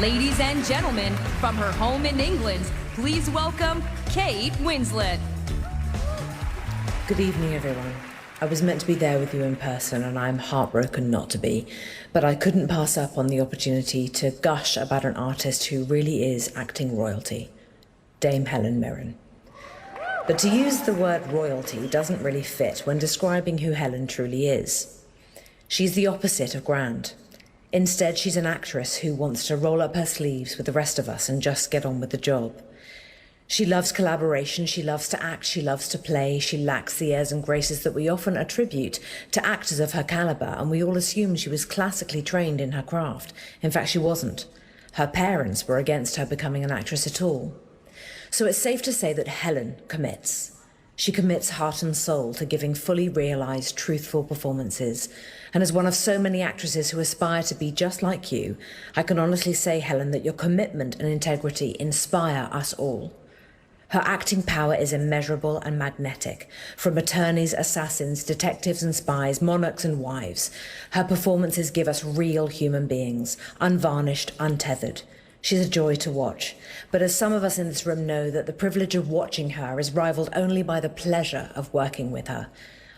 Ladies and gentlemen, from her home in England, please welcome Cate Winslet. Good evening, everyone. I was meant to be there with you in person, and I'm heartbroken not to be, but I couldn't pass up on the opportunity to gush about an artist who really is acting royalty, Dame Helen Mirren. But to use the word royalty doesn't really fit when describing who Helen truly is. She's the opposite of grand. Instead, she's an actress who wants to roll up her sleeves with the rest of us and just get on with the job. She loves collaboration, she loves to act, she loves to play, she lacks the airs and graces that we often attribute to actors of her caliber, and we all assume she was classically trained in her craft. In fact, she wasn't. Her parents were against her becoming an actress at all. So it's safe to say that Helen commits. She commits heart and soul to giving fully realised, truthful performances. And as one of so many actresses who aspire to be just like you, I can honestly say, Helen, that your commitment and integrity inspire us all. Her acting power is immeasurable and magnetic. From attorneys, assassins, detectives and spies, monarchs and wives, her performances give us real human beings, unvarnished, untethered. She's a joy to watch, but as some of us in this room know, that the privilege of watching her is rivaled only by the pleasure of working with her.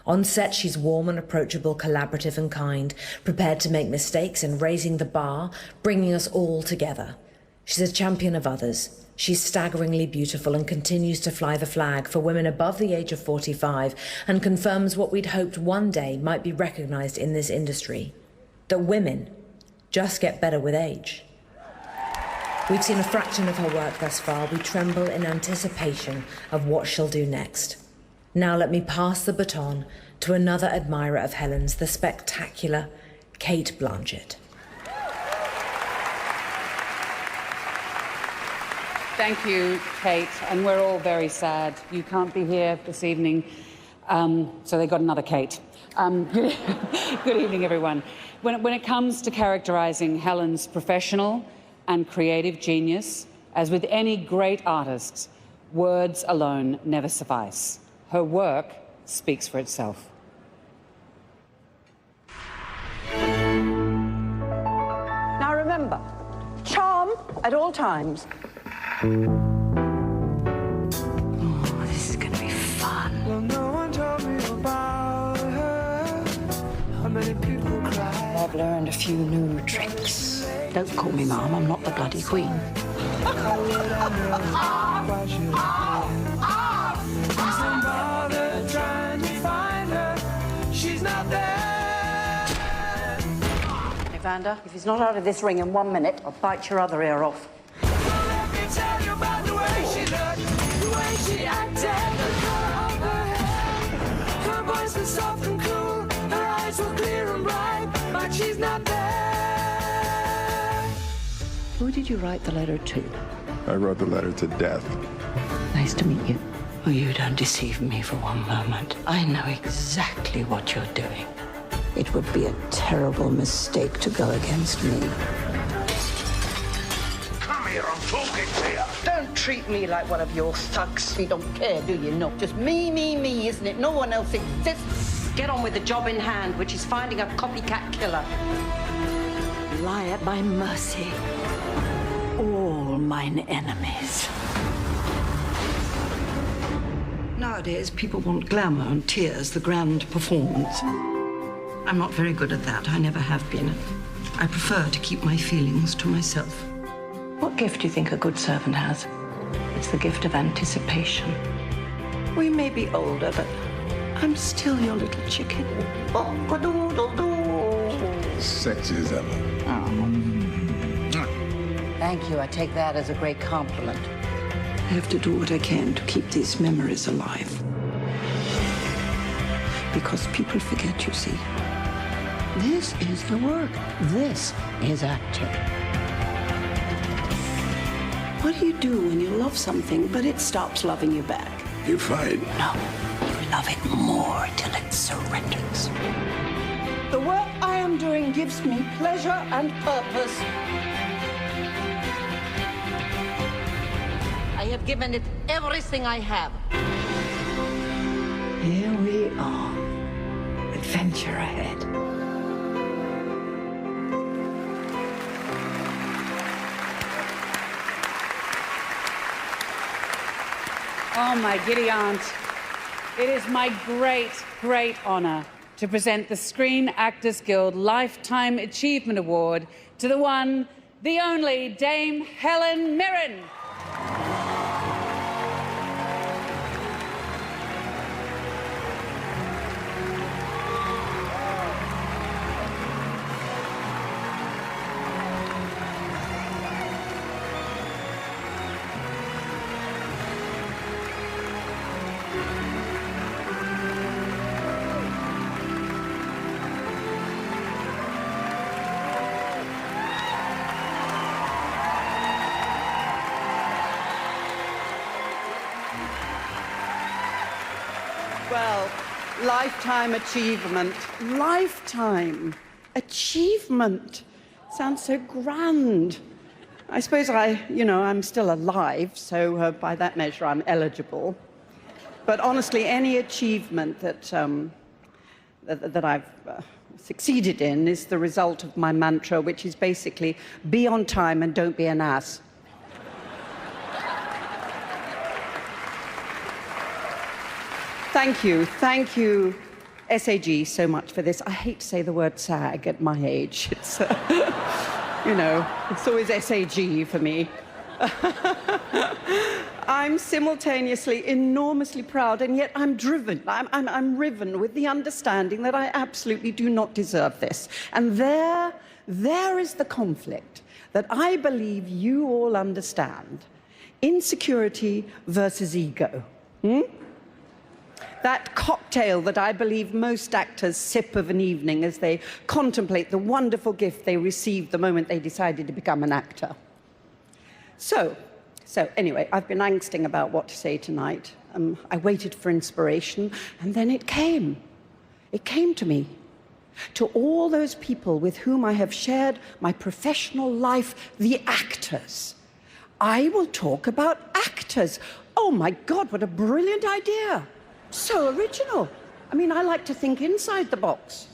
On set, she's warm and approachable, collaborative and kind, prepared to make mistakes and raising the bar, bringing us all together. She's a champion of others. She's staggeringly beautiful and continues to fly the flag for women above the age of 45 and confirms what we'd hoped one day might be recognised in this industry, that women just get better with age. We've seen a fraction of her work thus far. We tremble in anticipation of what she'll do next. Now let me pass the baton to another admirer of Helen's, the spectacular Cate Blanchett. Thank you, Cate, and we're all very sad. You can't be here this evening, so they got another Cate. Good evening, everyone. When it comes to characterising Helen's professional and creative genius, as with any great artist, words alone never suffice. Her work speaks for itself. Now remember, charm at all times. Oh, this is gonna be fun. Well, no one told me about her. How many people cry? I've learned a few new tricks. Don't call me Mom, I'm not the bloody Queen. She's not there. Evander, if he's not out of this ring in 1 minute, I'll bite your other ear off. Let me tell you about the way she looked, the way she acted, the color of her hair. Her voice was soft and cool, her eyes were clear and bright, but she's not there. Who did you write the letter to? I wrote the letter to Death. Nice to meet you. Oh, you don't deceive me for one moment. I know exactly what you're doing. It would be a terrible mistake to go against me. Come here, I'm talking to you. Don't treat me like one of your thugs. You don't care, do you? No, just me, isn't it? No one else exists. Get on with the job in hand, which is finding a copycat killer. Lie at my mercy. All mine enemies. Nowadays, people want glamour and tears, the grand performance. I'm not very good at that. I never have been. I prefer to keep my feelings to myself. What gift do you think a good servant has? It's the gift of anticipation. We may be older, but I'm still your little chicken. Sexy as ever. Thank you. I take that as a great compliment. I have to do what I can to keep these memories alive. Because people forget, you see. This is the work. This is acting. What do you do when you love something, but it stops loving you back? You fight. No, you love it more till it surrenders. The work I am doing gives me pleasure and purpose. I have given it everything I have. Here we are. Adventure ahead. Oh, my giddy aunt. It is my great, great honor to present the Screen Actors Guild Lifetime Achievement Award to the one, the only Dame Helen Mirren. Well, lifetime achievement. Lifetime achievement. Sounds so grand. I suppose I'm still alive, so by that measure I'm eligible. But honestly, any achievement that I've succeeded in is the result of my mantra, which is basically be on time and don't be an ass. Thank you, SAG, so much for this. I hate to say the word SAG at my age. It's, it's always SAG for me. I'm simultaneously enormously proud, and yet I'm driven. I'm riven with the understanding that I absolutely do not deserve this. And there is the conflict that I believe you all understand. Insecurity versus ego. That cocktail that I believe most actors sip of an evening as they contemplate the wonderful gift they received the moment they decided to become an actor. So anyway, I've been angsting about what to say tonight. I waited for inspiration, and then it came. It came to me. To all those people with whom I have shared my professional life, the actors. I will talk about actors. Oh my God, what a brilliant idea. So original. I mean, I like to think inside the box.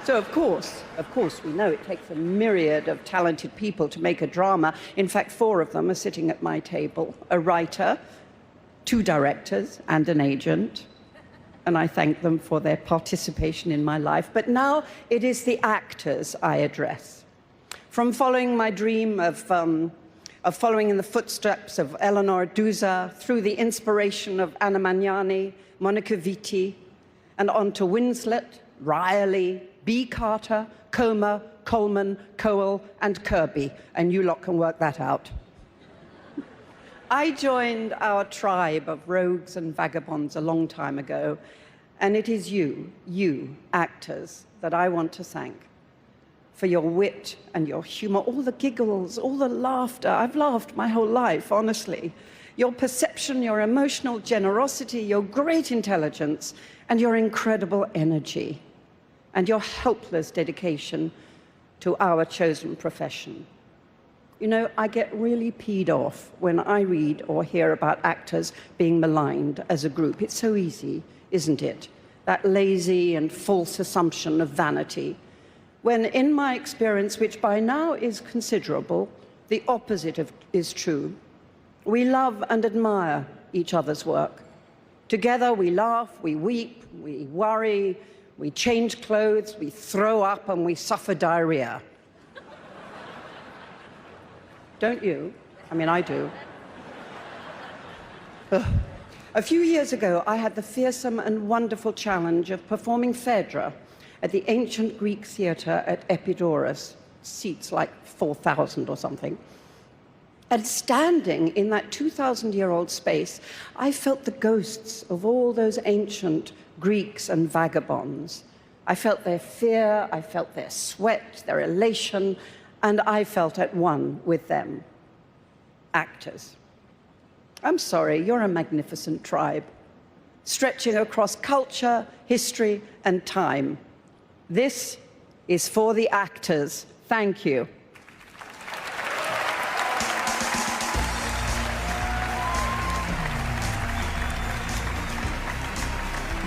So, of course, we know it takes a myriad of talented people to make a drama. In fact, 4 of them are sitting at my table. A writer, 2 directors, and an agent. And I thank them for their participation in my life. But now it is the actors I address. From following my dream of following in the footsteps of Eleanor Duse, through the inspiration of Anna Magnani, Monica Vitti, and on to Winslet, Riley, B. Carter, Comer, Coleman, Cowell, and Kirby. And you lot can work that out. I joined our tribe of rogues and vagabonds a long time ago, and it is you actors, that I want to thank for your wit and your humor, all the giggles, all the laughter. I've laughed my whole life, honestly. Your perception, your emotional generosity, your great intelligence, and your incredible energy, and your helpless dedication to our chosen profession. You know, I get really peed off when I read or hear about actors being maligned as a group. It's so easy, isn't it? That lazy and false assumption of vanity. When in my experience, which by now is considerable, the opposite is true. We love and admire each other's work. Together we laugh, we weep, we worry, we change clothes, we throw up, and we suffer diarrhea. Don't you? I mean, I do. A few years ago, I had the fearsome and wonderful challenge of performing Phaedra at the ancient Greek theatre at Epidaurus, seats like 4,000 or something. And standing in that 2,000-year-old space, I felt the ghosts of all those ancient Greeks and vagabonds. I felt their fear, I felt their sweat, their elation, and I felt at one with them. Actors. I'm sorry, you're a magnificent tribe, stretching across culture, history, and time. This is for the actors. Thank you.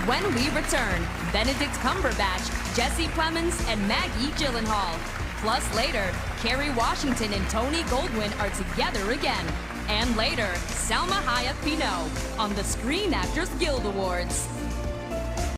When we return, Benedict Cumberbatch, Jesse Plemons, and Maggie Gyllenhaal. Plus later, Kerry Washington and Tony Goldwyn are together again. And later, Salma Hayek Pinault on the Screen Actors Guild Awards.